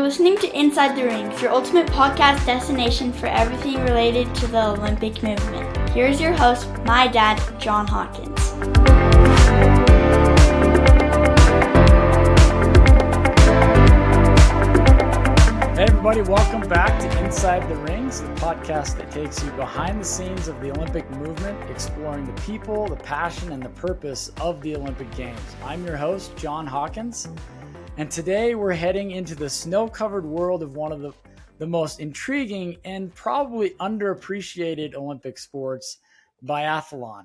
listening to Inside the Rings, your ultimate podcast destination for everything related to the Olympic movement. Here's your host, my dad, John Hawkins. Hey everybody, welcome back to Inside the Rings, the podcast that takes you behind the scenes of the Olympic movement, exploring the people, the passion, and the purpose of the Olympic Games. I'm your host, John Hawkins, and today we're heading into the snow-covered world of one of the most intriguing and probably underappreciated Olympic sports, biathlon.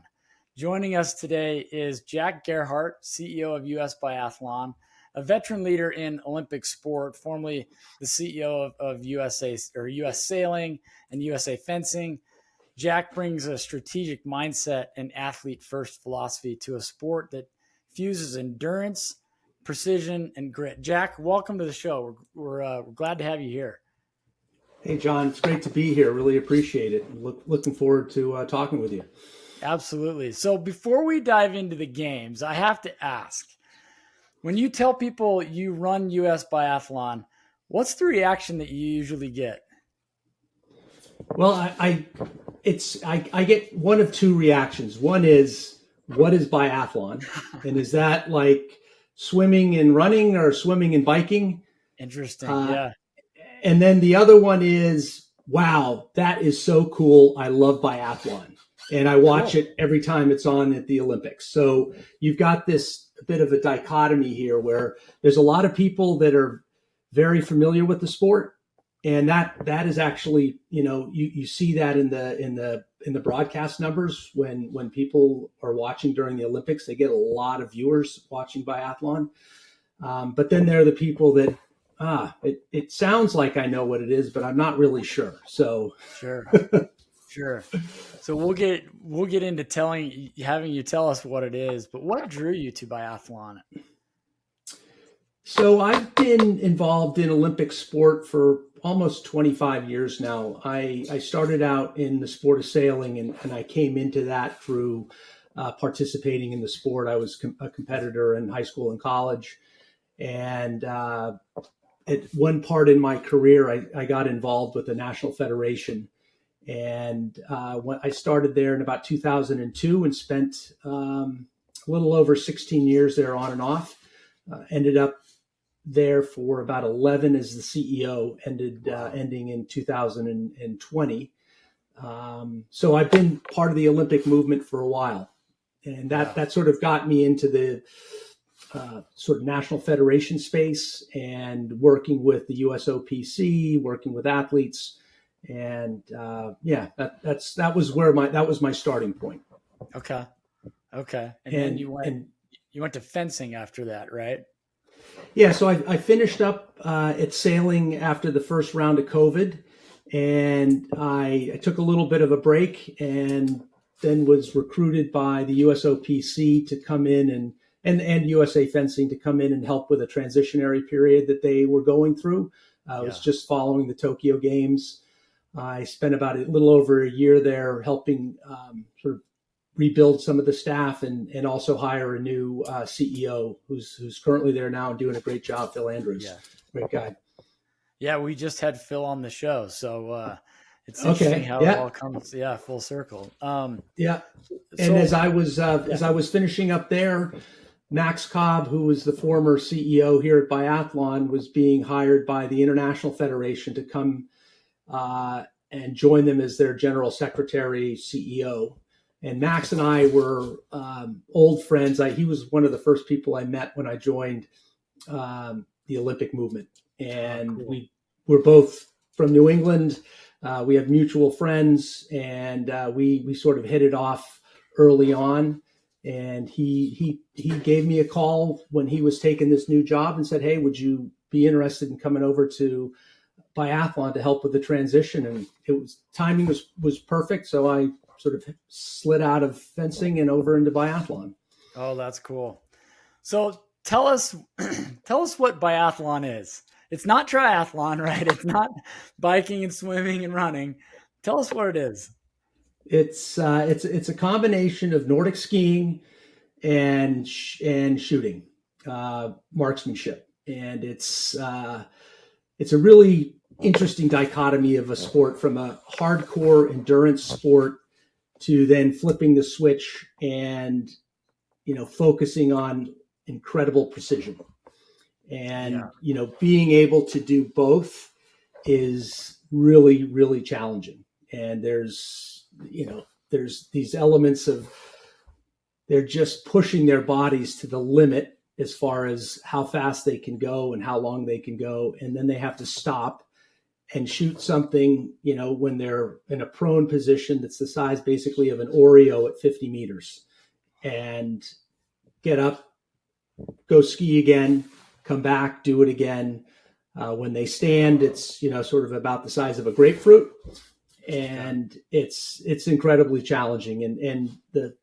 Joining us today is Jack Gierhart, CEO of US Biathlon, a veteran leader in Olympic sport, formerly the CEO of US Sailing and USA Fencing. Jack brings a strategic mindset and athlete-first philosophy to a sport that fuses endurance, precision, and grit. Jack, welcome to the show. We're glad to have you here. Hey, John, it's great to be here. Really appreciate it. Looking forward to talking with you. Absolutely. So before we dive into the games, I have to ask, when you tell people you run US Biathlon, what's the reaction that you usually get? Well, I get one of two reactions. One is, what is biathlon? And is that like swimming and running or swimming and biking? Interesting. Yeah. And then the other one is, wow, that is so cool. I love biathlon. And I watch it every time it's on at the Olympics. So you've got this bit of a dichotomy here where there's a lot of people that are very familiar with the sport. And that is actually, you see that in the broadcast numbers when people are watching during the Olympics. They get a lot of viewers watching biathlon. But then there are the people that, it sounds like I know what it is, but I'm not really sure. So Sure. So we'll get into having you tell us what it is, but what drew you to biathlon? So I've been involved in Olympic sport for almost 25 years now. I started out in the sport of sailing and I came into that through participating in the sport. I was a competitor in high school and college. And at one part in my career, I got involved with the National Federation. And when I started there in about 2002 and spent a little over 16 years there on and off, ended up there for about 11 as the CEO, ending in 2020. So I've been part of the Olympic movement for a while. And that sort of got me into the sort of national federation space and working with the USOPC, working with athletes. And that was my starting point. Okay. And then you went to fencing after that, right? Yeah. So I finished up at sailing after the first round of COVID, and I took a little bit of a break, and then was recruited by the USOPC to come in and USA Fencing to come in and help with a transitionary period that they were going through. It was just following the Tokyo Games. I spent about a little over a year there helping sort of rebuild some of the staff and also hire a new CEO who's currently there now and doing a great job, Phil Andrews. Yeah. Great guy. Yeah, we just had Phil on the show. So it's interesting how it all comes full circle. And as I was finishing up there, Max Cobb, who was the former CEO here at Biathlon, was being hired by the International Federation to come and join them as their general secretary, CEO. And Max and I were old friends. He was one of the first people I met when I joined the Olympic movement. And we were both from New England. We have mutual friends, and we sort of hit it off early on. And he gave me a call when he was taking this new job and said, "Hey, would you be interested in coming over to biathlon to help with the transition?" And timing was perfect. So I sort of slid out of fencing and over into biathlon. Oh, that's cool. So tell us what biathlon is. It's not triathlon, right? It's not biking and swimming and running. Tell us what it is. It's a combination of Nordic skiing and shooting, marksmanship, and it's it's a really interesting dichotomy of a sport, from a hardcore endurance sport to then flipping the switch and, focusing on incredible precision. And, being able to do both is really, really challenging. And there's these elements of, they're just pushing their bodies to the limit as far as how fast they can go and how long they can go. And then they have to stop and shoot something, when they're in a prone position that's the size basically of an Oreo at 50 meters, and get up, go ski again, come back, do it again. When they stand, it's, sort of about the size of a grapefruit, and it's incredibly challenging. And the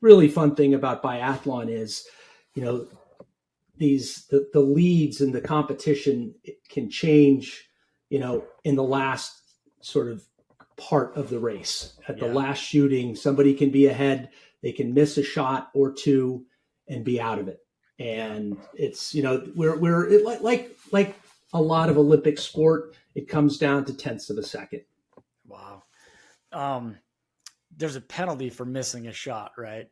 really fun thing about biathlon is, the leads in the competition can change, in the last sort of part of the race. At the last shooting, somebody can be ahead, they can miss a shot or two and be out of it. And it's, we're like a lot of Olympic sport, it comes down to tenths of a second. Wow. There's a penalty for missing a shot, right?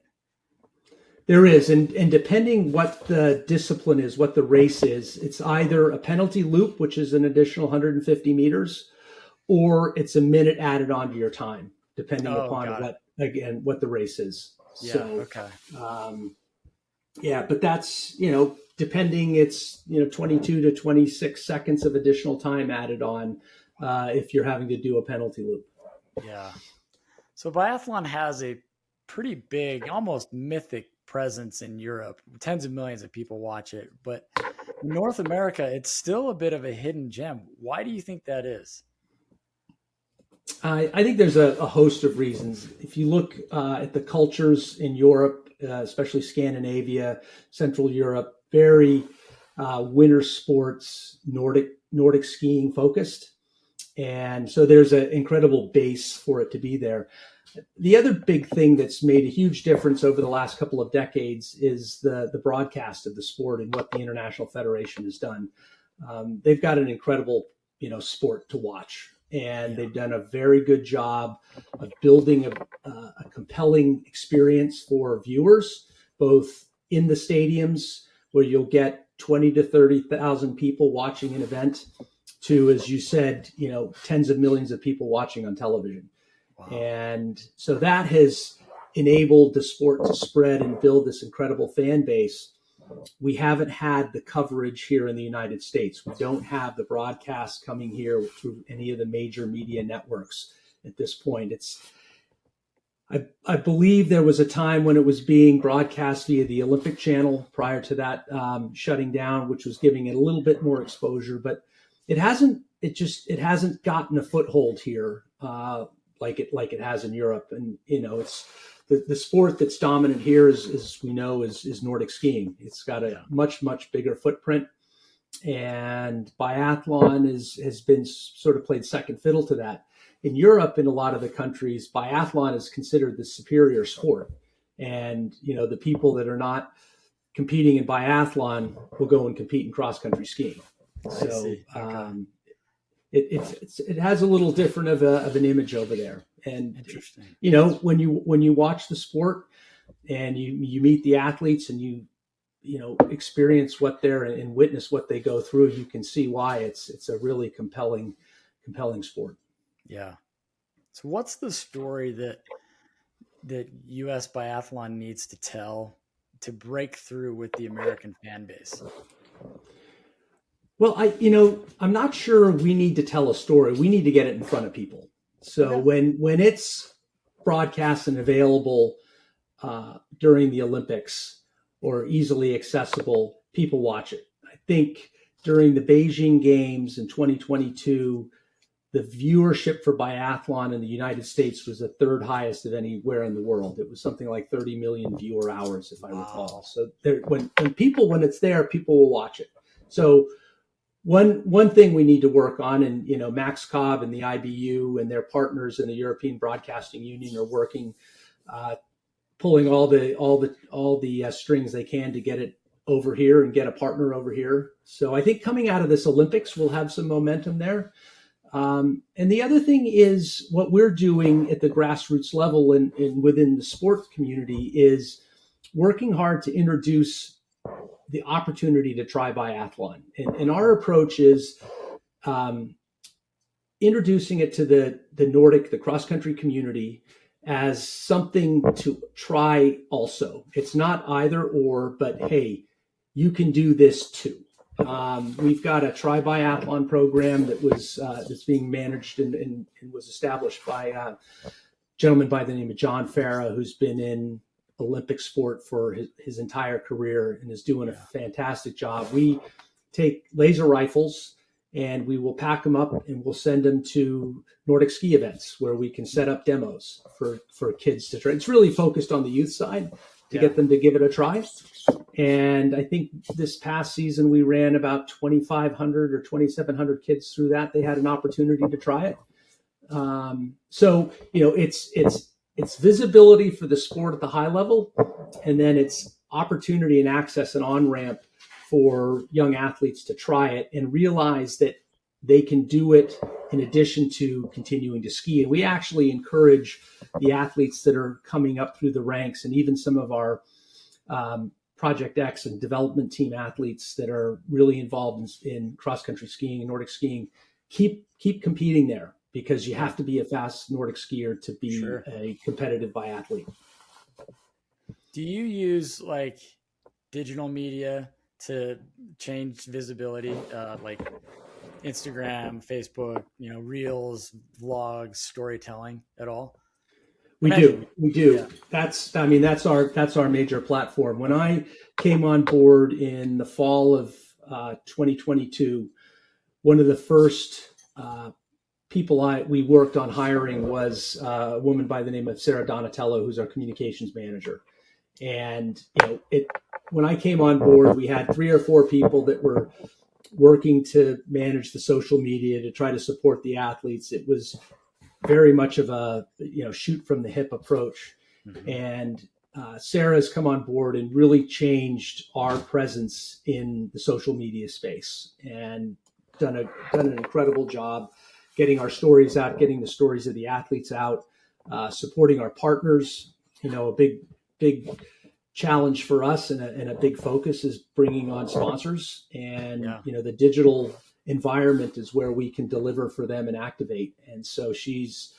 There is, and depending what the discipline is, what the race is, it's either a penalty loop, which is an additional 150 meters, or it's a minute added onto your time, depending upon what the race is. Yeah. So, okay. But that's, depending, it's, 22 to 26 seconds of additional time added on if you're having to do a penalty loop. Yeah. So biathlon has a pretty big, almost mythic presence in Europe. Tens of millions of people watch it, but in North America, it's still a bit of a hidden gem. Why do you think that is? I think there's a host of reasons. If you look at the cultures in Europe, especially Scandinavia, Central Europe, very winter sports, Nordic skiing focused. And so there's an incredible base for it to be there. The other big thing that's made a huge difference over the last couple of decades is the broadcast of the sport and what the International Federation has done. They've got an incredible, sport to watch, and they've done a very good job of building a compelling experience for viewers, both in the stadiums where you'll get 20 to 30,000 people watching an event, to, as you said, tens of millions of people watching on television. Wow. And so that has enabled the sport to spread and build this incredible fan base. We haven't had the coverage here in the United States. We don't have the broadcast coming here through any of the major media networks at this point. I believe there was a time when it was being broadcast via the Olympic Channel prior to that shutting down, which was giving it a little bit more exposure, but it hasn't gotten a foothold here like it has in Europe. And it's the sport that's dominant here is we know is Nordic skiing. It's got a much bigger footprint, and biathlon has been sort of played second fiddle to that. In Europe, in a lot of the countries, biathlon is considered the superior sport, and the people that are not competing in biathlon will go and compete in cross country skiing. So it has a little different of an image over there. And interesting. When you watch the sport and you meet the athletes and you experience what they're and witness what they go through, you can see why it's a really compelling sport. Yeah. So what's the story that U.S. biathlon needs to tell to break through with the American fan base? Well, I'm not sure we need to tell a story. We need to get it in front of people. So when it's broadcast and available during the Olympics or easily accessible, people watch it. I think during the Beijing Games in 2022, the viewership for biathlon in the United States was the third highest of anywhere in the world. It was something like 30 million viewer hours, if I recall. So when it's there, people will watch it. So one thing we need to work on, and Max Cobb and the IBU and their partners in the European Broadcasting Union are working, pulling all the strings they can to get it over here and get a partner over here. So I think coming out of this Olympics, we'll have some momentum there. And the other thing is what we're doing at the grassroots level and within the sport community is working hard to introduce the opportunity to try biathlon. And our approach is introducing it to the Nordic, the cross-country community as something to try also. It's not either or, but hey, you can do this too. We've got a Try Biathlon program that was that's being managed and was established by a gentleman by the name of John Farah, who's been in Olympic sport for his entire career and is doing a fantastic job. We take laser rifles and we will pack them up and we'll send them to Nordic ski events where we can set up demos for kids to try. It's really focused on the youth side to get them to give it a try. And I think this past season we ran about 2,500 or 2,700 kids through that. They had an opportunity to try it. So, it's visibility for the sport at the high level, and then it's opportunity and access and on-ramp for young athletes to try it and realize that they can do it in addition to continuing to ski. And we actually encourage the athletes that are coming up through the ranks and even some of our Project X and development team athletes that are really involved in cross-country skiing and Nordic skiing, keep competing there because you have to be a fast Nordic skier to be a competitive biathlete. Do you use like digital media to change visibility, like Instagram, Facebook, reels, vlogs, storytelling at all? We do. Yeah. That's our major platform. When I came on board in the fall of 2022, one of the first people we worked on hiring was a woman by the name of Sarah Donatello, who's our communications manager. And when I came on board, we had 3 or 4 people that were working to manage the social media to try to support the athletes. It was very much of a shoot from the hip approach. Mm-hmm. And Sarah's come on board and really changed our presence in the social media space and done an incredible job getting our stories out, getting the stories of the athletes out, supporting our partners. A big challenge for us and a big focus is bringing on sponsors, and the digital environment is where we can deliver for them and activate. And so she's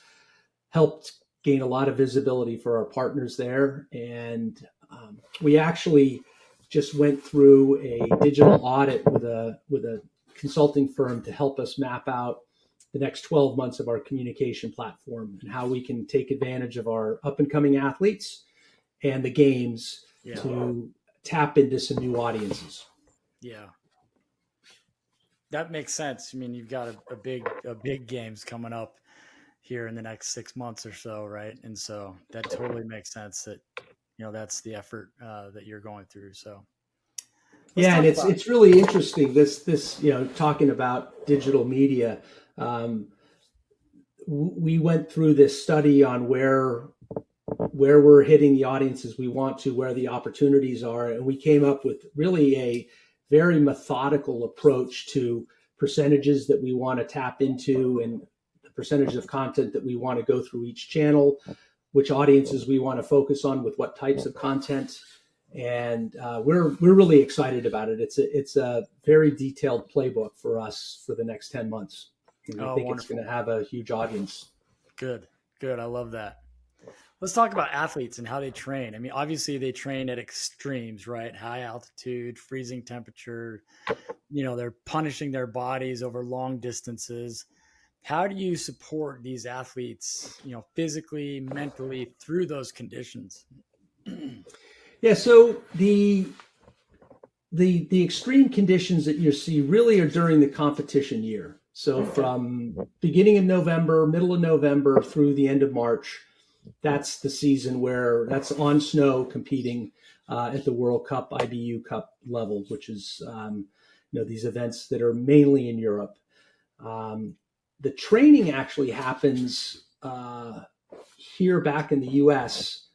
helped gain a lot of visibility for our partners there. And we actually just went through a digital audit with a consulting firm to help us map out the next 12 months of our communication platform and how we can take advantage of our up and coming athletes and the games to tap into some new audiences. Yeah. That makes sense. I mean, you've got a big games coming up here in the next 6 months or so, right? And so that totally makes sense that that's the effort that you're going through. So and it's really interesting. This talking about digital media. We went through this study on where we're hitting the audiences we want to, where the opportunities are, and we came up with really a very methodical approach to percentages that we want to tap into and the percentage of content that we want to go through each channel, which audiences we want to focus on with what types of content. And we're really excited about it. It's a very detailed playbook for us for the next 10 months. And I think It's going to have a huge audience. Good. I love that. Let's talk about athletes and how they train. I mean, obviously they train at extremes, right? High altitude, freezing temperature, they're punishing their bodies over long distances. How do you support these athletes, physically, mentally through those conditions? Yeah. So the extreme conditions that you see really are during the competition year. So from beginning of November, middle of November through the end of March, that's the season where that's on snow competing at the World Cup, IBU Cup level, which is, these events that are mainly in Europe. The training actually happens here back in the U.S.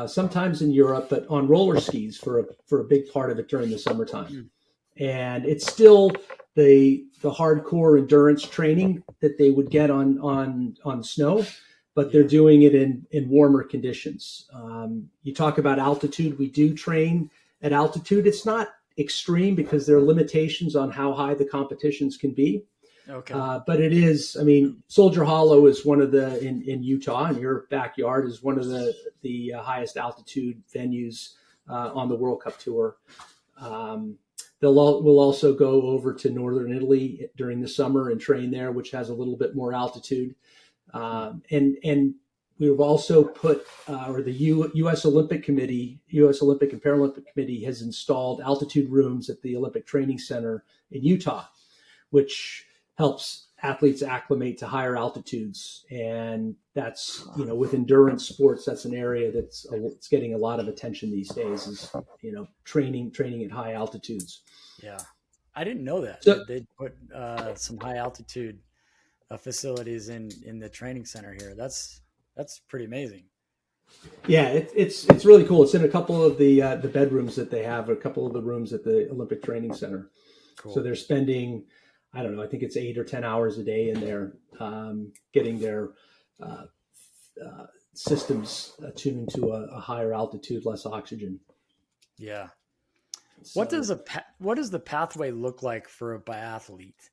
sometimes in Europe, but on roller skis for a big part of it during the summertime. And it's still the hardcore endurance training that they would get on snow, but they're doing it in warmer conditions. You talk about altitude. We do train at altitude. It's not extreme because there are limitations on how high the competitions can be. Okay. But it is, I mean, Soldier Hollow is one of the, in Utah, in your backyard, is one of the highest altitude venues on the World Cup Tour. We'll also go over to northern Italy during the summer and train there, which has a little bit more altitude. And we've also put, or the U.S. Olympic Committee, U.S. Olympic and Paralympic Committee has installed altitude rooms at the Olympic Training Center in Utah, which helps athletes acclimate to higher altitudes. And that's, with endurance sports, that's an area it's getting a lot of attention these days, is, training at high altitudes. Yeah. I didn't know that. So, they'd put some high altitude facilities in the training center here. That's pretty amazing. Yeah, it's really cool. It's in a couple of the bedrooms that they have, a couple of the rooms at the Olympic Training Center. Cool. So they're spending, I don't know, I think it's 8 or 10 hours a day in there, getting their systems attuned to a higher altitude, less oxygen. Yeah. So, What does the pathway look like for a biathlete?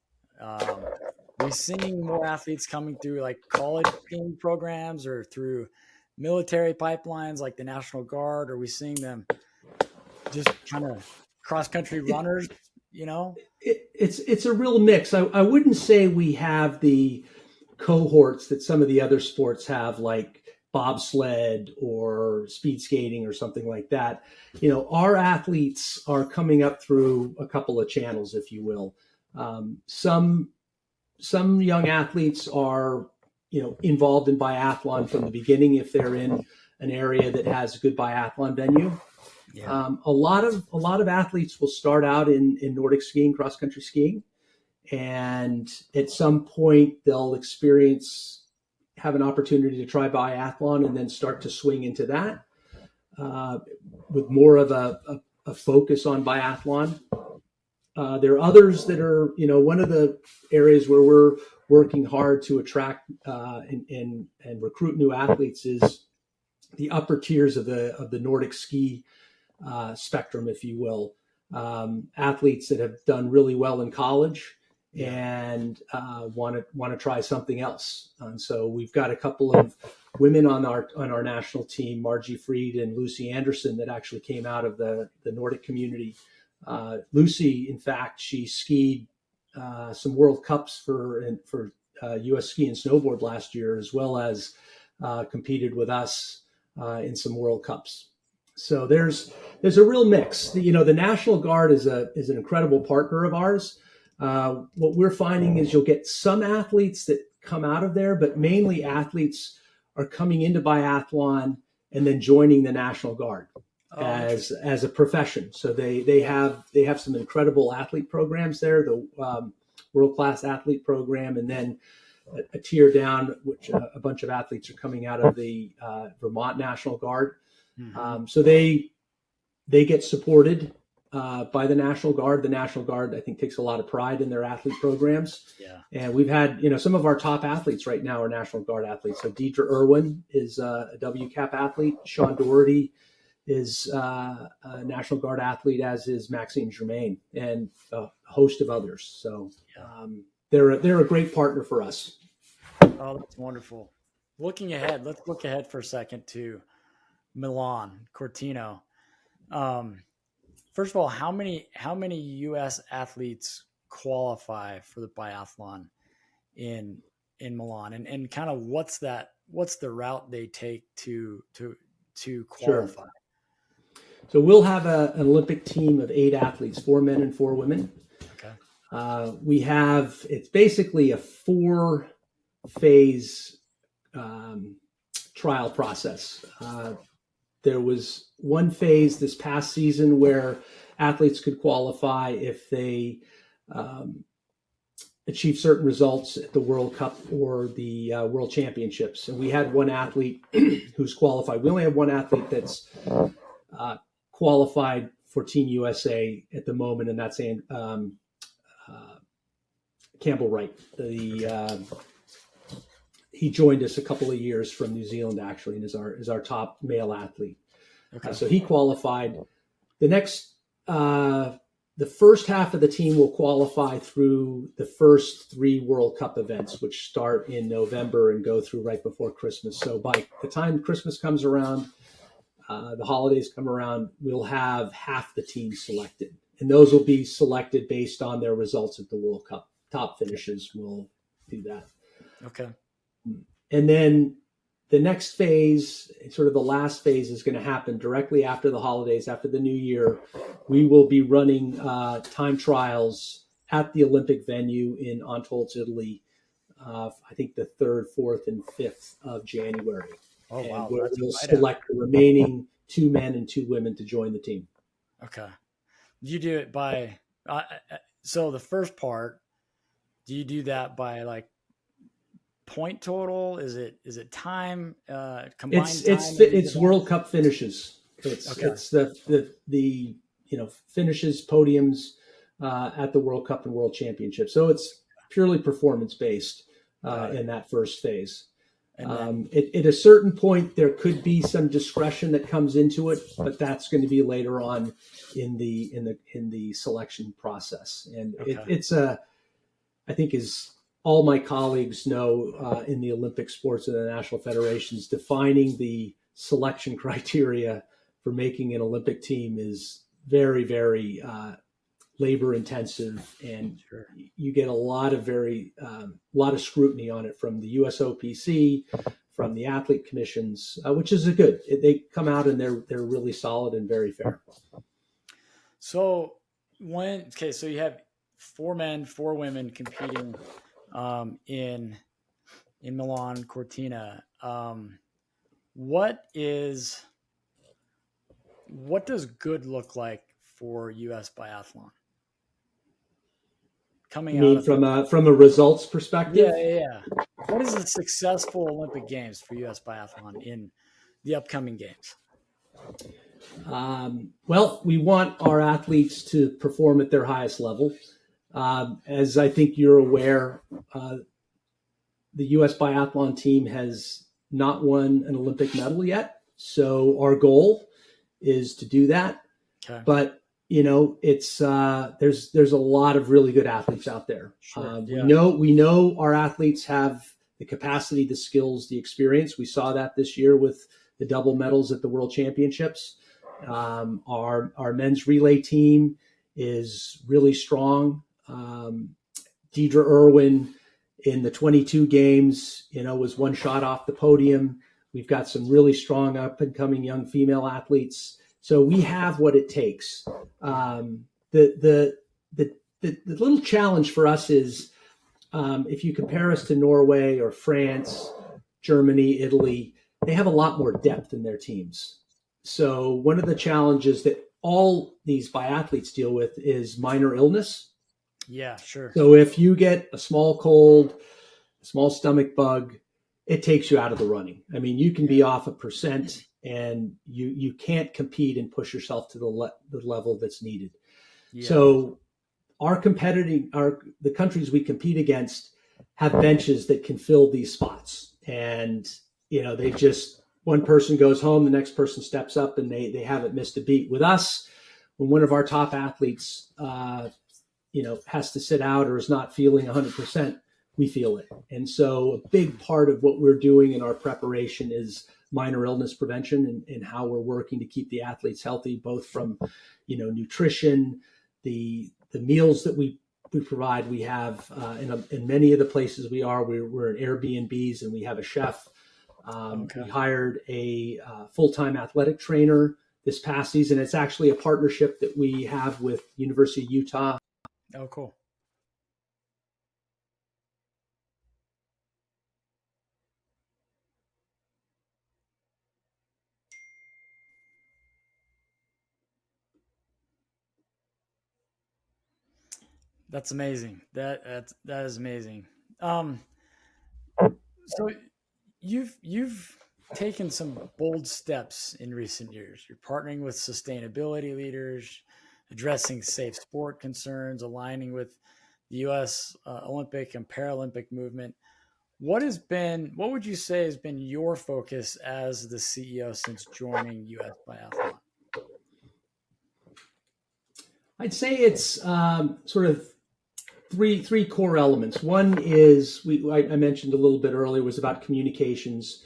We're seeing more athletes coming through like college training programs or through military pipelines like the National Guard. Are we seeing them just kind of cross-country runners, It's a real mix. I wouldn't say we have the cohorts that some of the other sports have, like bobsled or speed skating or something like that. Our athletes are coming up through a couple of channels, if you will. Some young athletes are, involved in biathlon from the beginning if they're in an area that has a good biathlon venue. Yeah. A lot of athletes will start out in Nordic skiing, cross country skiing, and at some point they'll have an opportunity to try biathlon and then start to swing into that with more of a focus on biathlon. There are others that are, one of the areas where we're working hard to attract and recruit new athletes is the upper tiers of the Nordic ski spectrum, if you will. Athletes that have done really well in college and want to try something else. And so we've got a couple of women on our national team, Margie Freed and Lucy Anderson, that actually came out of the Nordic community. Lucy, in fact, she skied some World Cups for U.S. Ski and Snowboard last year, as well as competed with us in some World Cups. So there's a real mix. The National Guard is an incredible partner of ours. What we're finding is you'll get some athletes that come out of there, but mainly athletes are coming into biathlon and then joining the National Guard as a profession. So they have some incredible athlete programs there, the world-class athlete program, and then a tier down, which a bunch of athletes are coming out of the Vermont National Guard. Mm-hmm. So they get supported by the National Guard. The National Guard, I think, takes a lot of pride in their athlete programs. Yeah. And we've had, some of our top athletes right now are National Guard athletes. So Deidre Irwin is a WCAP athlete. Sean Doherty is a National Guard athlete, as is Maxime Germain, and a host of others. So they're a great partner for us. Oh, that's wonderful. Looking ahead, let's look ahead for a second to Milan, Cortina. First of all, how many U.S. athletes qualify for the biathlon in Milan, and kind of what's the route they take to qualify? Sure. So we'll have an Olympic team of 8 athletes, 4 men and 4 women. Okay. It's basically a 4-phase trial process. There was one phase this past season where athletes could qualify if they achieve certain results at the World Cup or the World Championships. And we had one athlete who's qualified. We only have one athlete that's qualified for Team USA at the moment, and that's Campbell Wright. He joined us a couple of years from New Zealand, actually, and is our top male athlete. Okay. So he qualified. The first half of the team will qualify through the first 3 World Cup events, which start in November and go through right before Christmas. So by the time Christmas comes around, the holidays come around, we'll have half the team selected. And those will be selected based on their results at the World Cup. Top finishes will do that. Okay. And then the next phase, sort of the last phase, is going to happen directly after the holidays, after the new year. We will be running time trials at the Olympic venue in Antolz, Italy, I think the 3rd, 4th, and 5th of January. Oh, and wow. We'll select the remaining 2 men and 2 women to join the team. Okay. You do it by, so the first part, do you do that by like point total? Is it time, combined time? It's World Cup finishes. It's the finishes, podiums at the World Cup and World Championship. So it's purely performance based in that first phase. And at a certain point, there could be some discretion that comes into it, but that's going to be later on in the selection process. And it's I think, as all my colleagues know in the Olympic sports and the national federations, defining the selection criteria for making an Olympic team is very, very labor intensive, and you get a lot of scrutiny on it from the USOPC, from the athlete commissions, which is good. They come out and they're really solid and very fair. So so you have 4 men, 4 women competing in Milan Cortina. What does good look like for U.S. biathlon? From a results perspective? Yeah. What is a successful Olympic Games for U.S. biathlon in the upcoming games? Well, we want our athletes to perform at their highest level. As I think you're aware, the U.S. biathlon team has not won an Olympic medal yet. So our goal is to do that. Okay. But it's there's a lot of really good athletes out there. Sure. We know our athletes have the capacity, the skills, the experience. We saw that this year with the double medals at the World Championships. Our men's relay team is really strong. Deidre Irwin in the 22 games, was one shot off the podium. We've got some really strong up and coming young female athletes. So we have what it takes. The little challenge for us is if you compare us to Norway or France, Germany, Italy, they have a lot more depth in their teams. So one of the challenges that all these biathletes deal with is minor illness. Yeah, sure. So if you get a small cold, a small stomach bug, it takes you out of the running. I mean, you can be off 1% and you can't compete and push yourself to the level that's needed. Yeah. So the countries we compete against have benches that can fill these spots. And, one person goes home, the next person steps up, and they haven't missed a beat. With us, when one of our top athletes, has to sit out or is not feeling 100%, we feel it. And so a big part of what we're doing in our preparation is minor illness prevention and how we're working to keep the athletes healthy, both from, nutrition, the meals that we provide. We have in many of the places we're in Airbnbs, and we have a chef. We hired a full-time athletic trainer this past season. It's actually a partnership that we have with University of Utah. Oh, cool. That's amazing. That is amazing. So you've taken some bold steps in recent years. You're partnering with sustainability leaders, addressing safe sport concerns, aligning with the U.S. Olympic and Paralympic movement. What would you say has been your focus as the CEO since joining U.S. Biathlon? I'd say it's sort of three core elements. One is I mentioned a little bit earlier was about communications,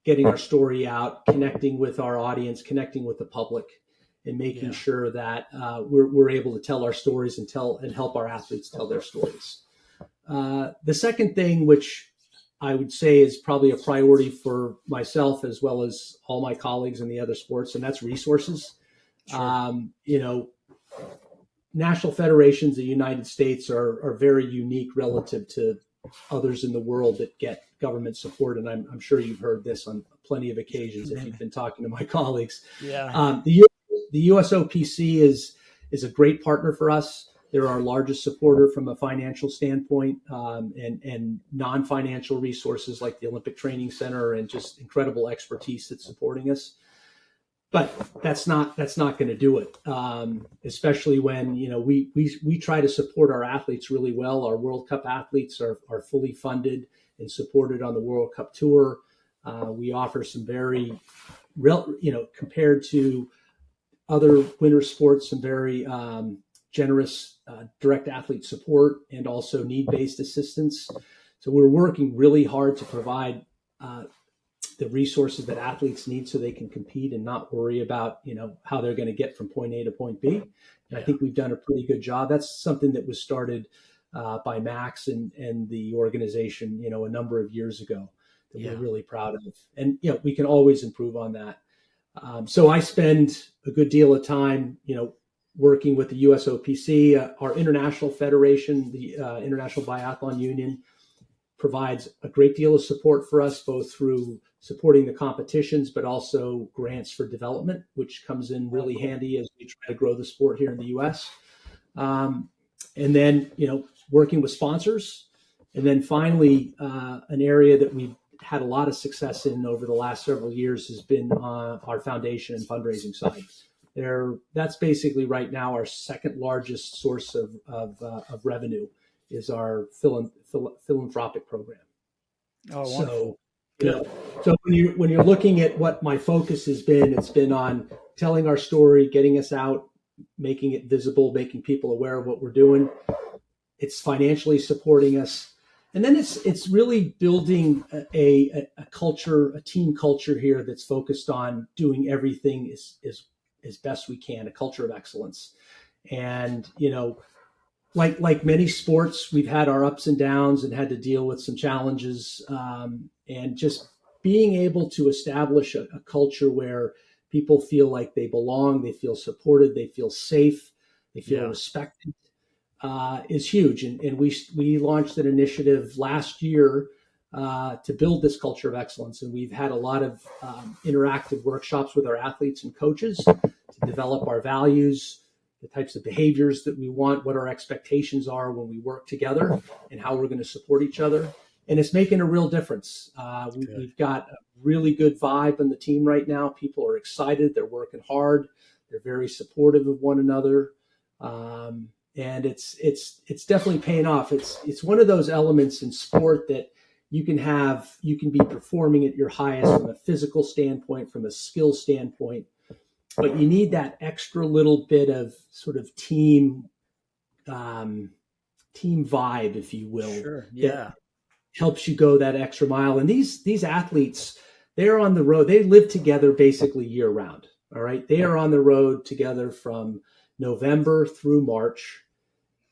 getting our story out, connecting with our audience, connecting with the public, and making sure that we're able to tell our stories and help our athletes tell their stories. The second thing, which I would say is probably a priority for myself as well as all my colleagues in the other sports, and that's resources. Sure. National federations in the United States are very unique relative to others in the world that get government support. And I'm sure you've heard this on plenty of occasions if you've been talking to my colleagues. Yeah. The USOPC is a great partner for us. They're our largest supporter from a financial standpoint, and non-financial resources like the Olympic Training Center and just incredible expertise that's supporting us. But that's not going to do it, especially when we try to support our athletes really well. Our World Cup athletes are fully funded and supported on the World Cup tour. We offer some very real, compared to other winter sports, some very generous direct athlete support and also need-based assistance. So we're working really hard to provide the resources that athletes need so they can compete and not worry about, how they're going to get from point A to point B. And I think we've done a pretty good job. That's something that was started by Max and the organization, a number of years ago that we're really proud of. And, we can always improve on that. So I spend a good deal of time, working with the USOPC, our international federation, the International Biathlon Union, provides a great deal of support for us, both through supporting the competitions, but also grants for development, which comes in really handy as we try to grow the sport here in the U.S. And then, working with sponsors. And then finally, an area that we've had a lot of success in over the last several years has been our foundation and fundraising side. That's basically right now our second largest source of revenue is our philanthropic program. Oh, wonderful. So when you're looking at what my focus has been, it's been on telling our story, getting us out, making it visible, making people aware of what we're doing. It's financially supporting us. And then it's really building a culture, a team culture here that's focused on doing everything as best we can, a culture of excellence. And, like many sports, we've had our ups and downs and had to deal with some challenges. And just being able to establish a culture where people feel like they belong, they feel supported, they feel safe, they feel respected, is huge. And we launched an initiative last year to build this culture of excellence. And we've had a lot of interactive workshops with our athletes and coaches to develop our values, the types of behaviors that we want, what our expectations are when we work together, and how we're going to support each other. And it's making a real difference. We've got a really good vibe in the team right now. People are excited. They're working hard. They're very supportive of one another. And it's definitely paying off. It's one of those elements in sport that you can be performing at your highest from a physical standpoint, from a skill standpoint, but you need that extra little bit of sort of team vibe, if you will. Sure. Yeah. Helps you go that extra mile. And these athletes, they're on the road. They live together basically year round. All right. They are on the road together from November through March.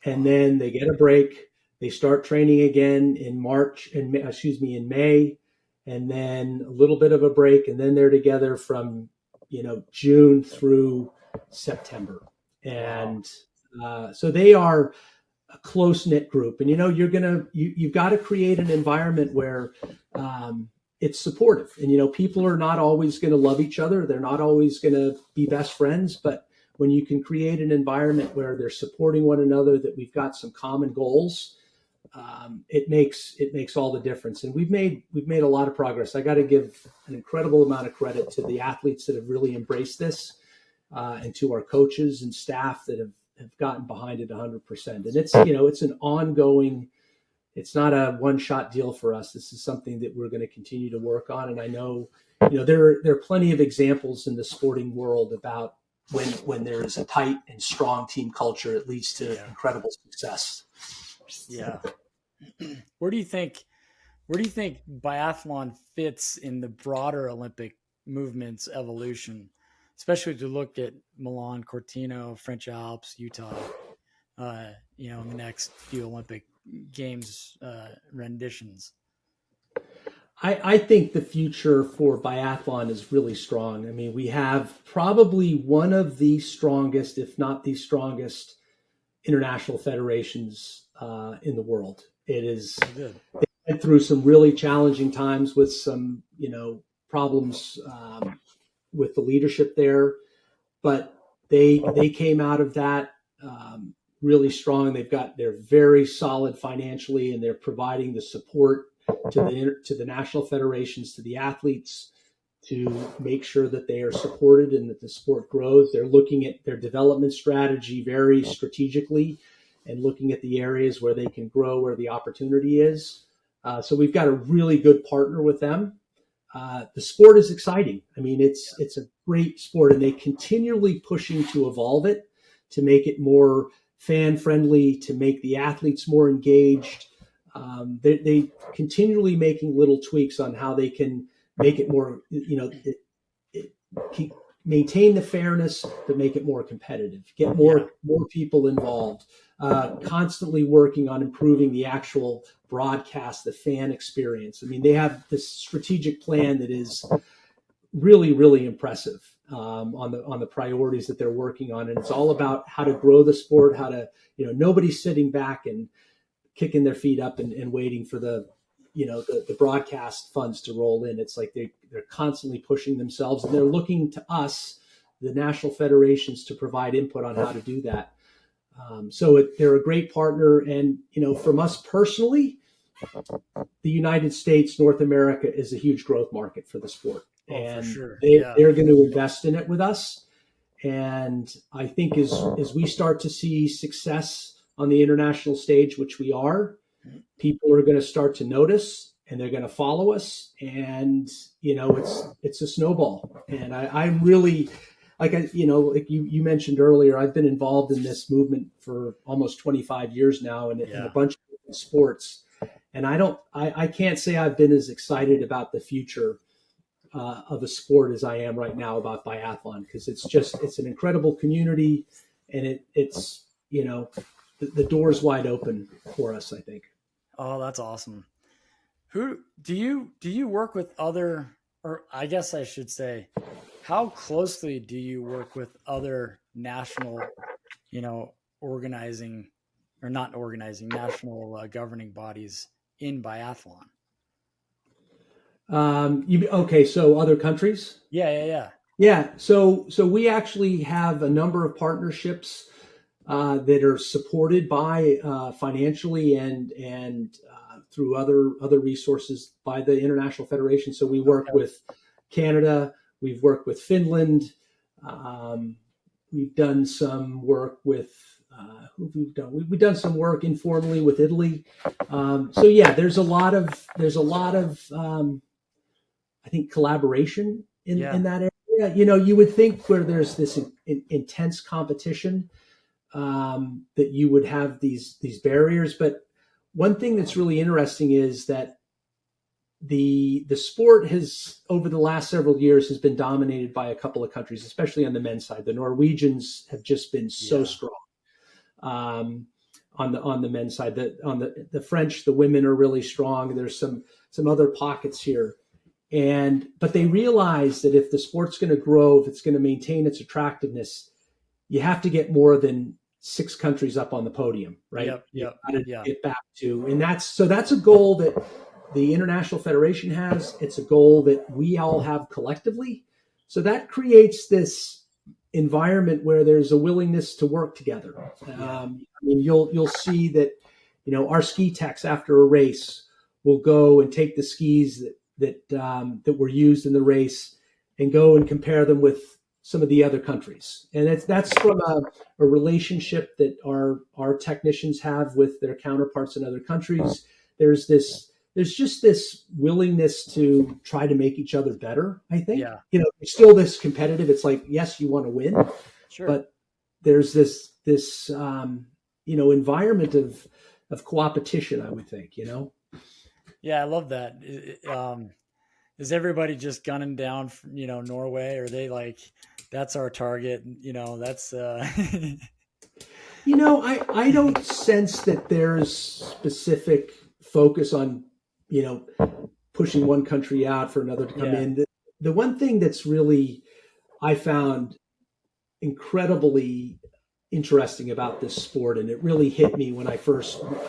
And then they get a break. They start training again in May, and then a little bit of a break. And then they're together from, June through September. And so they are a close knit group. And, you've got to create an environment where it's supportive. And, people are not always going to love each other. They're not always going to be best friends, but when you can create an environment where they're supporting one another, that we've got some common goals, it makes all the difference. And we've made a lot of progress. I got to give an incredible amount of credit to the athletes that have really embraced this, and to our coaches and staff that have gotten behind it 100%. And it's an ongoing. It's not a one-shot deal for us. This is something that we're going to continue to work on. And I know, there are plenty of examples in the sporting world about when there is a tight and strong team culture, it leads to incredible success. Yeah. Where do you think biathlon fits in the broader Olympic movement's evolution, especially to look at Milan, Cortina, French Alps, Utah, in the next few Olympic Games renditions? I think the future for biathlon is really strong. I mean, we have probably one of the strongest, if not the strongest, international federations in the world. It is. They went through some really challenging times with some, problems with the leadership there, but they came out of that really strong. They're very solid financially, and they're providing the support to the national federations, to the athletes, to make sure that they are supported and that the sport grows. They're looking at their development strategy very strategically and looking at the areas where they can grow, where the opportunity is. So we've got a really good partner with them. The sport is exciting. I mean, it's a great sport, and they continually pushing to evolve it, to make it more fan friendly, to make the athletes more engaged. They continually making little tweaks on how they can make it more, maintain the fairness, but make it more competitive, get more people involved, constantly working on improving the actual broadcast, the fan experience. I mean, they have this strategic plan that is really, really impressive on the priorities that they're working on. And it's all about how to grow the sport, how to, nobody's sitting back and kicking their feet up and waiting for the broadcast funds to roll in. It's like they're constantly pushing themselves, and they're looking to us, the national federations, to provide input on how to do that. They're a great partner. And, from us personally, the United States, North America is a huge growth market for the sport. And for sure. They're going to invest in it with us. And I think as we start to see success on the international stage, which we are, people are going to start to notice, and they're going to follow us. And, it's a snowball. And I'm really, like you mentioned earlier, I've been involved in this movement for almost 25 years now in a bunch of different sports. And I can't say I've been as excited about the future of a sport as I am right now about biathlon, because it's an incredible community, and it's the door's wide open for us, I think. Oh, that's awesome. Who do you work with other, or I guess I should say, how closely do you work with other national, national governing bodies in biathlon? So other countries? Yeah. So we actually have a number of partnerships that are supported by financially and through other resources by the International Federation. So we work with Canada, we've worked with Finland, we've done some work with we've done some work informally with Italy. There's a lot of I think collaboration in that area. You would think where there's this intense competition, that you would have these barriers. But one thing that's really interesting is that the sport has, over the last several years, has been dominated by a couple of countries, especially on the men's side. The Norwegians have just been so strong on the men's side. On the French, the women are really strong. There's some other pockets here. But they realize that if the sport's going to grow, if it's going to maintain its attractiveness, you have to get more than 6 countries up on the podium, right? Get back to, and that's a goal that the International Federation has. It's a goal that we all have collectively. So that creates this environment where there's a willingness to work together. I mean, you'll see that, our ski techs after a race will go and take the skis that were used in the race and go and compare them with some of the other countries. And that's from a relationship that our technicians have with their counterparts in other countries. There's just this willingness to try to make each other better, I think. Yeah. It's still this competitive. It's like, yes, you want to win, Sure. but there's this environment of coopetition, I would think, Yeah, I love that. Is everybody just gunning down, Norway? Or are they like, that's our target? That's. I don't sense that there's specific focus on, pushing one country out for another to come in. The one thing that's really, I found incredibly interesting about this sport, and it really hit me when I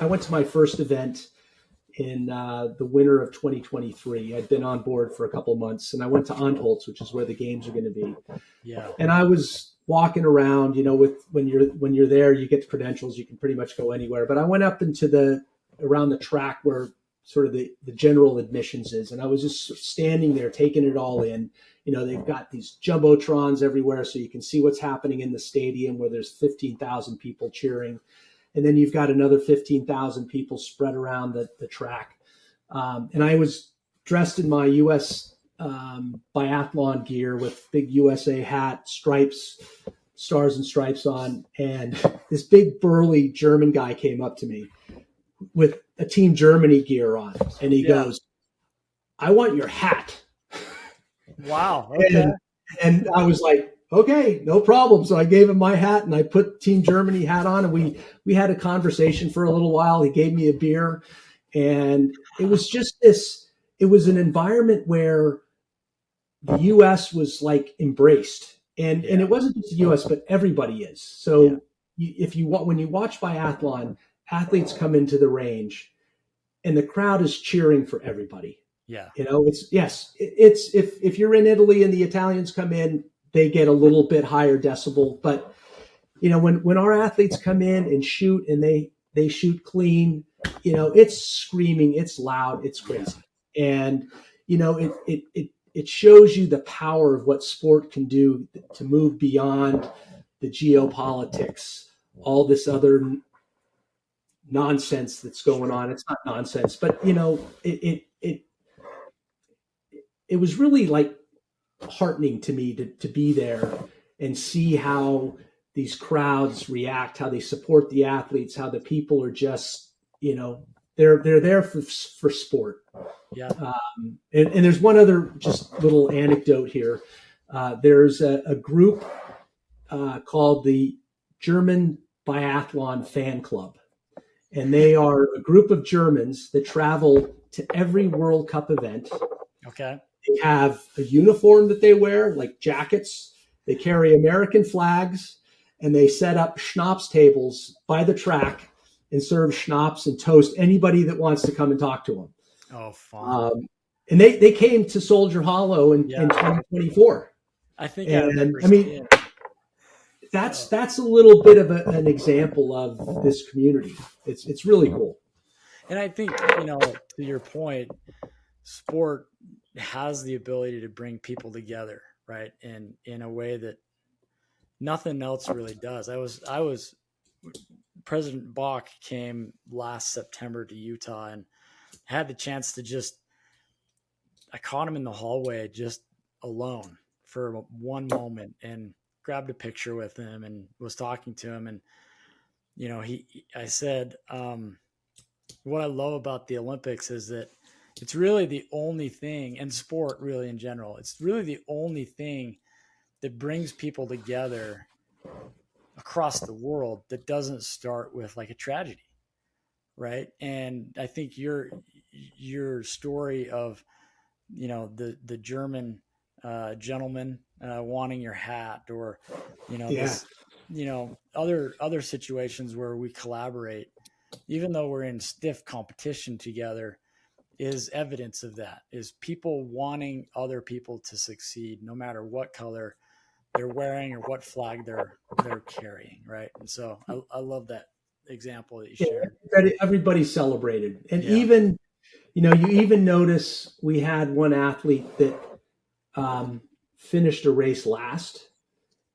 went to my first event in the winter of 2023. I'd been on board for a couple of months, and I went to Antholz, which is where the games are going to be. Yeah. And I was walking around, when you're there, you get the credentials, you can pretty much go anywhere. But I went up into around the track where sort of the general admissions is, and I was just standing there taking it all in. They've got these jumbotrons everywhere, so you can see what's happening in the stadium where there's 15,000 people cheering. And then you've got another 15,000 people spread around the track. And I was dressed in my U.S. Biathlon gear with big USA hat, stripes, stars and stripes on. And this big burly German guy came up to me with a Team Germany gear on. And he goes, "I want your hat." Wow. Okay. And I was like, okay, no problem. So I gave him my hat and I put Team Germany hat on, and we had a conversation for a little while. He gave me a beer, and it was just it was an environment where the US was like embraced, and it wasn't just the US, but everybody is. So when you watch biathlon, athletes come into the range and the crowd is cheering for everybody. Yeah. It's if you're in Italy and the Italians come in, they get a little bit higher decibel. But, when our athletes come in and shoot and they shoot clean, it's screaming, it's loud, it's crazy. And, it shows you the power of what sport can do to move beyond the geopolitics, all this other nonsense that's going on. It's not nonsense, but, it was really like heartening to me to be there and see how these crowds react, how they support the athletes, how the people are just, they're there for sport. Yeah. And there's one other just little anecdote here. There's a group called the German Biathlon Fan Club. And they are a group of Germans that travel to every World Cup event. Okay. They have a uniform that they wear, like jackets. They carry American flags, and they set up schnapps tables by the track and serve schnapps and toast anybody that wants to come and talk to them. Oh, fun. And they came to Soldier Hollow in 2024. I think, that's a little bit of an example of this community. It's really cool. And I think, to your point, sport has the ability to bring people together, right? And in a way that nothing else really does. President Bach came last September to Utah and had the chance to I caught him in the hallway just alone for one moment and grabbed a picture with him and was talking to him. And, I said, what I love about the Olympics is that it's really the only thing, and sport really in general, it's really the only thing that brings people together across the world that doesn't start with like a tragedy, right? And I think your story of, the German gentleman wanting your hat, or, other situations where we collaborate, even though we're in stiff competition together, is evidence of that, is people wanting other people to succeed, no matter what color they're wearing or what flag they're carrying, right? And so I love that example that you shared. Everybody celebrated. And Yeah, even, you even notice we had one athlete that finished a race last,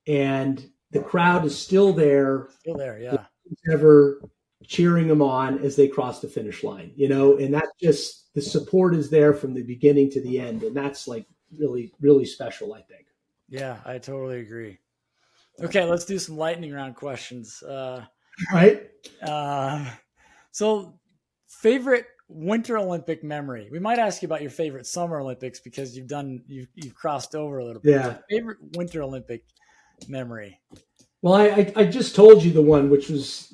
and the crowd is still there, still there. Yeah, ever cheering them on as they cross the finish line, and that's just the support is there from the beginning to the end. And that's like really, really special, I think. yeah, I totally agree. Okay, let's do some lightning round questions. Right. So, favorite Winter Olympic memory. We might ask you about your favorite Summer Olympics because you've crossed over a little bit. Yeah. Favorite Winter Olympic memory. Well, I just told you the one, which was,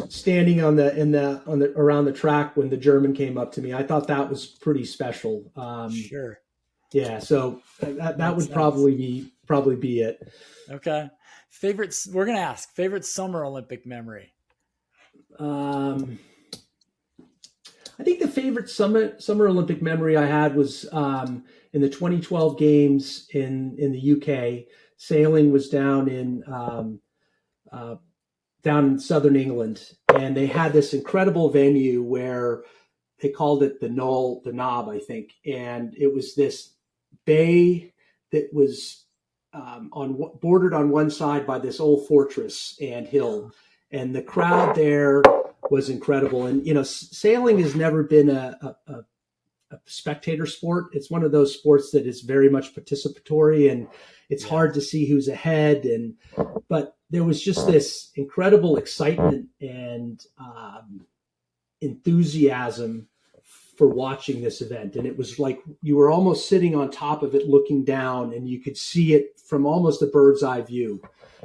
standing on the around the track when the German came up to me. I thought that was pretty special. Sure. Yeah. So that would probably be it. Okay. We're going to ask favorite Summer Olympic memory. I think the favorite summer Olympic memory I had was in the 2012 games in the UK. Sailing was down in southern England, and they had this incredible venue where they called it the Knob, I think, and it was this bay that was bordered on one side by this old fortress and hill, and the crowd there was incredible. And sailing has never been a spectator sport. It's one of those sports that is very much participatory, and it's hard to see who's ahead. But there was just this incredible excitement and enthusiasm for watching this event. And it was like you were almost sitting on top of it looking down, and you could see it from almost a bird's eye view.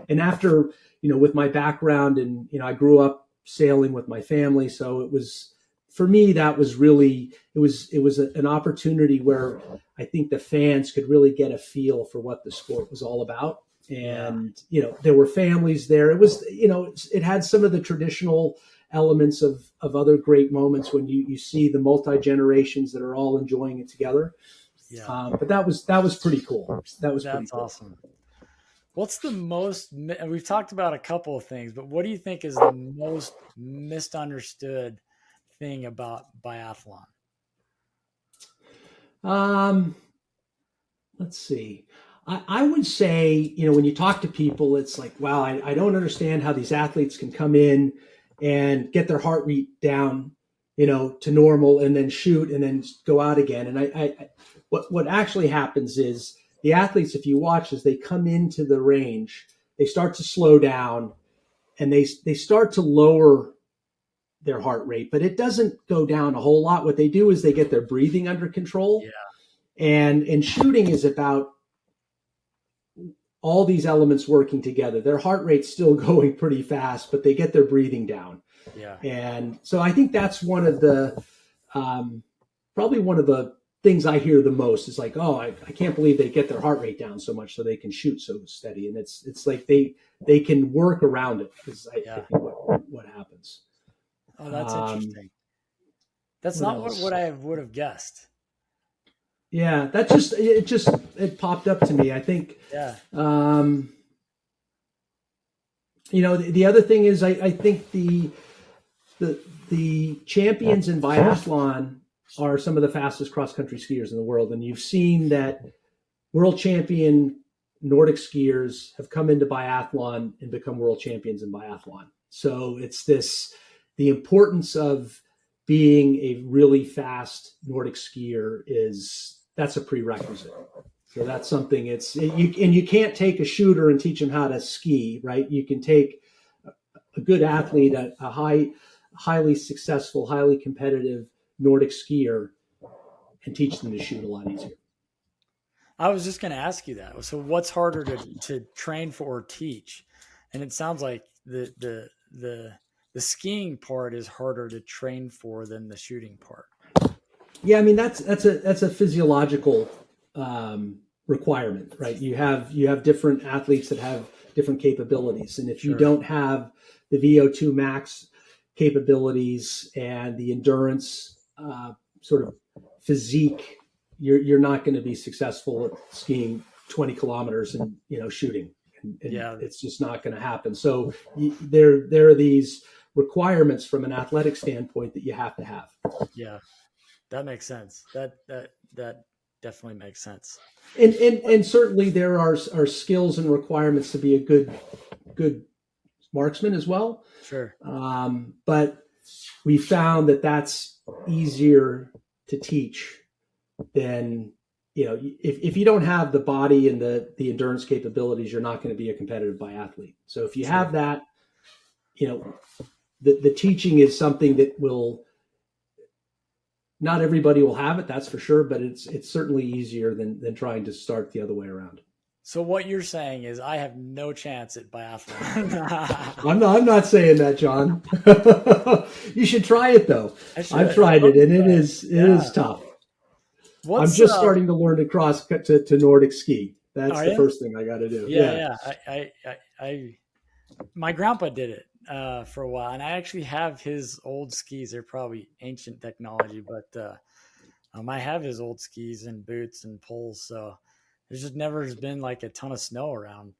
And after, with my background, and, I grew up sailing with my family. So it was, for me, that was really, it was an opportunity where I think the fans could really get a feel for what the sport was all about. And, there were families there. It was, it had some of the traditional elements of other great moments when you see the multi-generations that are all enjoying it together. Yeah. But that was pretty cool. That's pretty cool. Awesome. What's the most, we've talked about a couple of things, but what do you think is the most misunderstood thing about biathlon? Let's see. I would say, when you talk to people, it's like, wow, I don't understand how these athletes can come in and get their heart rate down, to normal, and then shoot and then go out again. And what actually happens is the athletes, if you watch, as they come into the range, they start to slow down and they start to lower their heart rate, but it doesn't go down a whole lot. What they do is they get their breathing under control. Yeah. And shooting is about all these elements working together. Their heart rate's still going pretty fast, but they get their breathing down. Yeah. And so I think that's one of the, probably one of the things I hear the most is like, oh, I can't believe they get their heart rate down so much so they can shoot so steady. And it's like they can work around it, is I think what happens. Oh, that's interesting. That's not what I would have guessed. Yeah, it popped up to me. I think, the other thing is I think the champions in biathlon are some of the fastest cross-country skiers in the world. And you've seen that world champion Nordic skiers have come into biathlon and become world champions in biathlon. So it's the importance of being a really fast Nordic skier that's a prerequisite. So that's something you can't take a shooter and teach them how to ski, right? You can take a good athlete, a highly successful, highly competitive Nordic skier, and teach them to shoot a lot easier. I was just going to ask you that. So what's harder to train for or teach? And it sounds like the skiing part is harder to train for than the shooting part. Yeah, I mean that's a physiological requirement, right? You have different athletes that have different capabilities, and if you don't have the VO2 max capabilities and the endurance sort of physique, you're not going to be successful at skiing 20 kilometers and shooting. and Yeah. it's just not going to happen. So there are these requirements from an athletic standpoint that you have to have. Yeah, that makes sense. That definitely makes sense. And certainly there are skills and requirements to be a good marksman as well. Sure. But we found that that's easier to teach than, if you don't have the body and the endurance capabilities, you're not going to be a competitive biathlete. So if you have that, the teaching is something that not everybody will have it, that's for sure, but it's certainly easier than trying to start the other way around. So what you're saying is I have no chance at biathlon. I'm not saying that, John. You should try it though. I've tried it, and it is tough. I'm just starting to learn to cross to Nordic ski. That's the first thing I got to do. Yeah. I my grandpa did it for a while, and I actually have his old skis. They're probably ancient technology, but I have his old skis and boots and poles. So there's just never been like a ton of snow around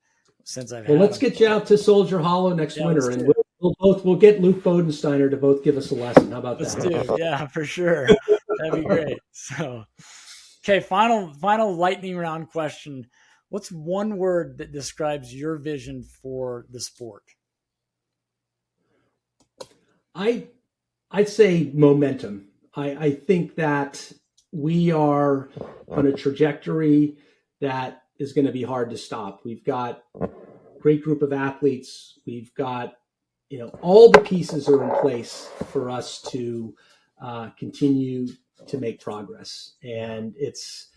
since I've had. Well, let's get you out to Soldier Hollow next winter, and we'll get Luke Bodensteiner to both give us a lesson. How about that? Let's do. Yeah, for sure. That'd be great. So, okay, final lightning round question. What's one word that describes your vision for the sport? I'd say momentum. I think that we are on a trajectory that is going to be hard to stop. We've got a great group of athletes. We've got, all the pieces are in place for us to continue to make progress. And it's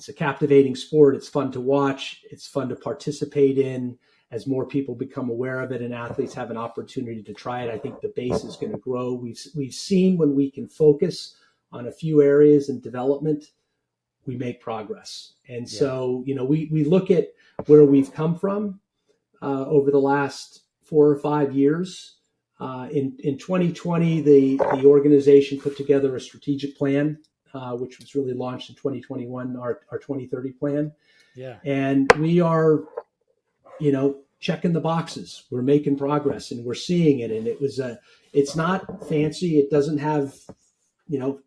a captivating sport. It's fun to watch. It's fun to participate in. As more people become aware of it and athletes have an opportunity to try it, I think the base is going to grow. We've seen when we can focus on a few areas in development, we make progress. And so, we look at where we've come from over the last 4 or 5 years. In 2020, the organization put together a strategic plan, which was really launched in 2021, our 2030 plan. Yeah. And we are, checking the boxes. We're making progress and we're seeing it. And it's not fancy. It doesn't have,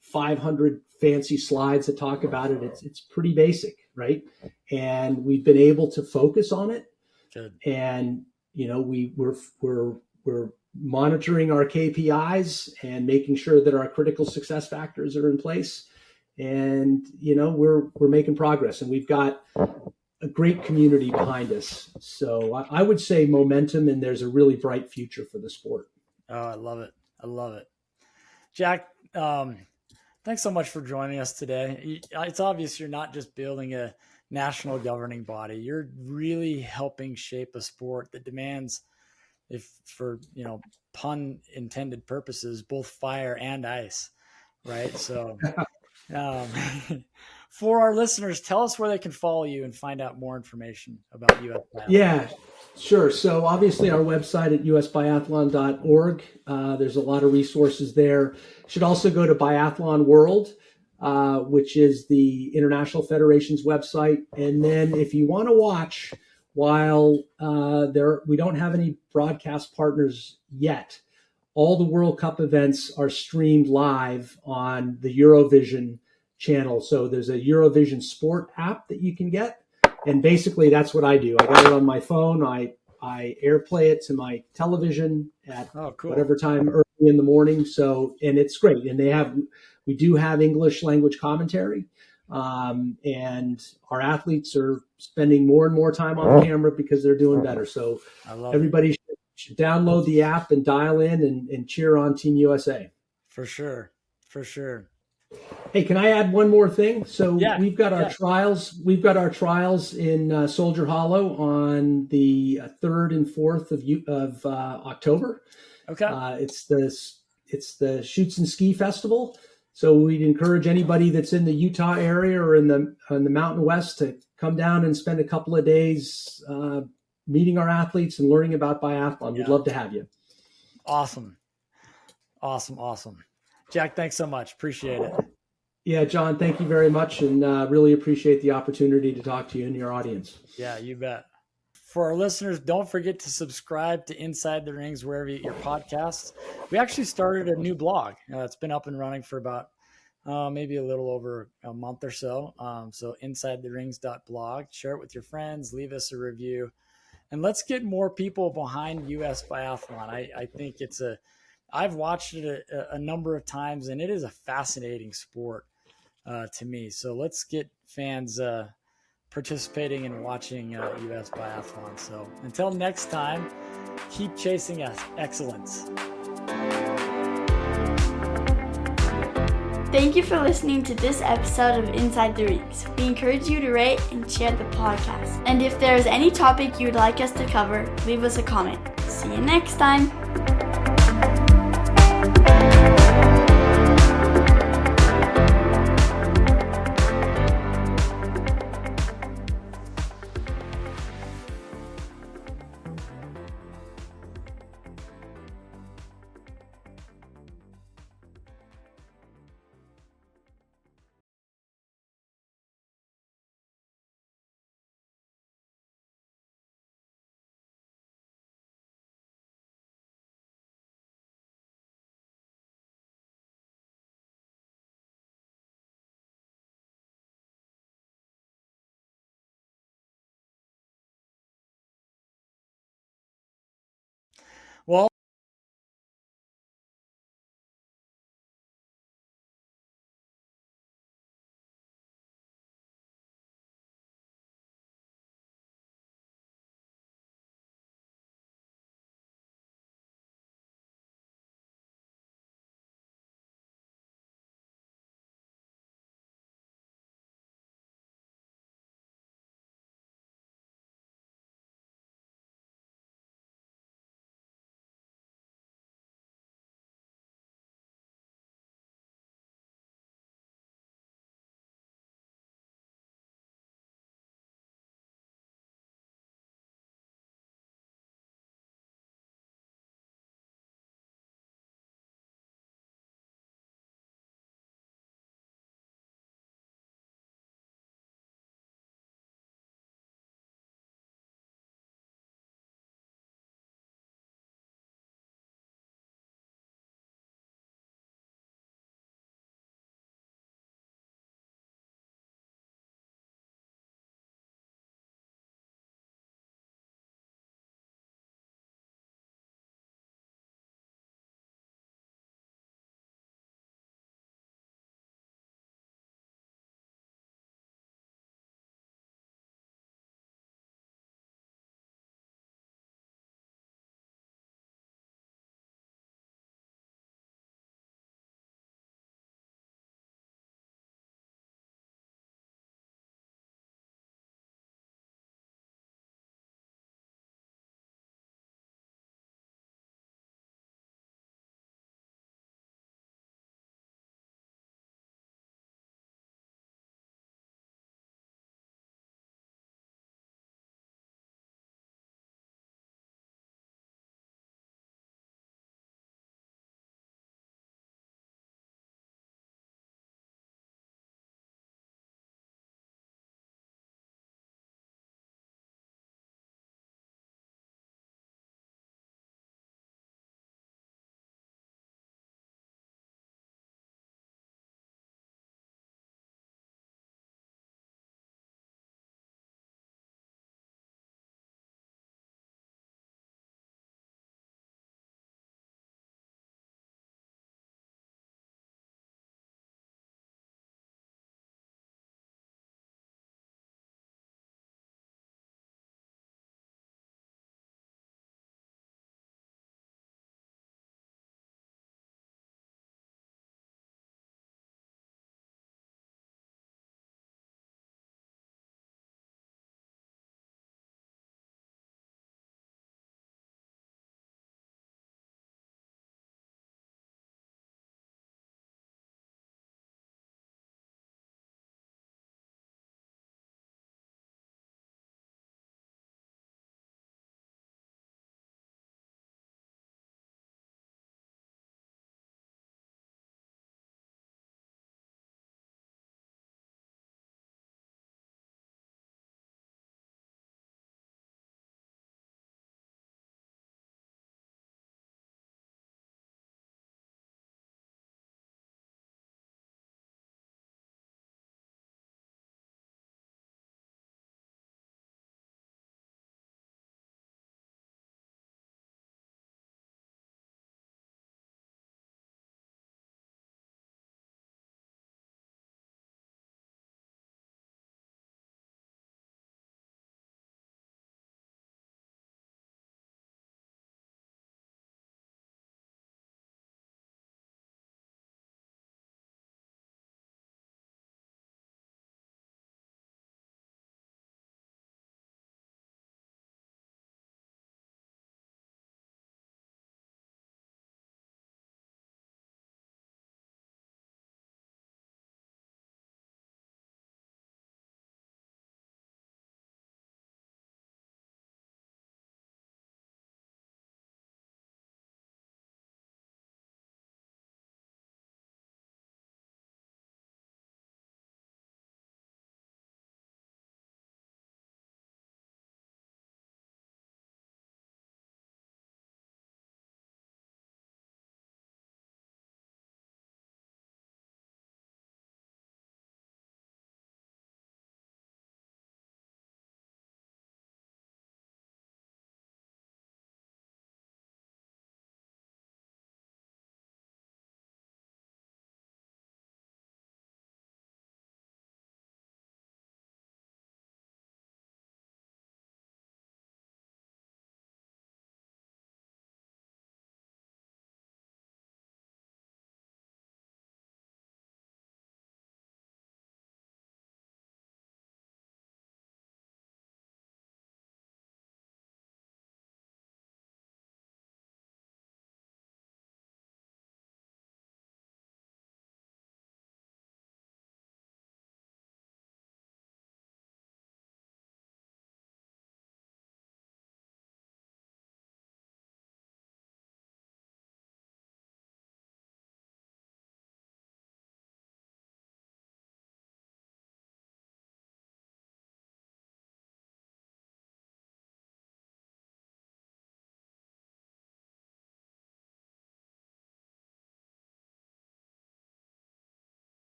500 fancy slides that talk about it. It's pretty basic, right? And we've been able to focus on it. Good. And, we're monitoring our KPIs and making sure that our critical success factors are in place. And, we're making progress, and we've got a great community behind us. So I would say momentum, and there's a really bright future for the sport. Oh, I love it. Jack, thanks so much for joining us today. It's obvious you're not just building a national governing body. You're really helping shape a sport that demands, if for, pun intended purposes, both fire and ice, right? So for our listeners, tell us where they can follow you and find out more information about US Biathlon. Yeah, sure. So obviously our website at usbiathlon.org, there's a lot of resources there. Should also go to Biathlon World, which is the International Federation's website. And then if you want to watch, while we don't have any broadcast partners yet, all the World Cup events are streamed live on the Eurovision channel. So there's a Eurovision Sport app that you can get. And basically that's what I do. I got it on my phone. I AirPlay it to my television at whatever time early in the morning. So, and it's great. And we do have English language commentary. And our athletes are spending more and more time on camera because they're doing better. So everybody should download the app and dial in and cheer on Team USA. For sure. Hey, can I add one more thing? So we've got our trials. We've got our trials in Soldier Hollow on the 3rd and 4th of October. Okay. It's the Shoots and Ski Festival. So we'd encourage anybody that's in the Utah area or in the Mountain West to come down and spend a couple of days meeting our athletes and learning about biathlon. We'd love to have you. Awesome. Jack, thanks so much. Appreciate it. Yeah, John, thank you very much, and really appreciate the opportunity to talk to you and your audience. Yeah, you bet. For our listeners, don't forget to subscribe to Inside the Rings wherever you get your podcasts. We actually started a new blog. It's been up and running for about maybe a little over a month or so. So insidetherings.blog. Share it with your friends. Leave us a review. And let's get more people behind U.S. Biathlon. I think I've watched it a number of times, and it is a fascinating sport to me. So let's get fans participating and watching U.S. Biathlon. So until next time, keep chasing excellence. Thank you for listening to this episode of Inside the Rings. We encourage you to rate and share the podcast. And if there is any topic you would like us to cover, leave us a comment. See you next time.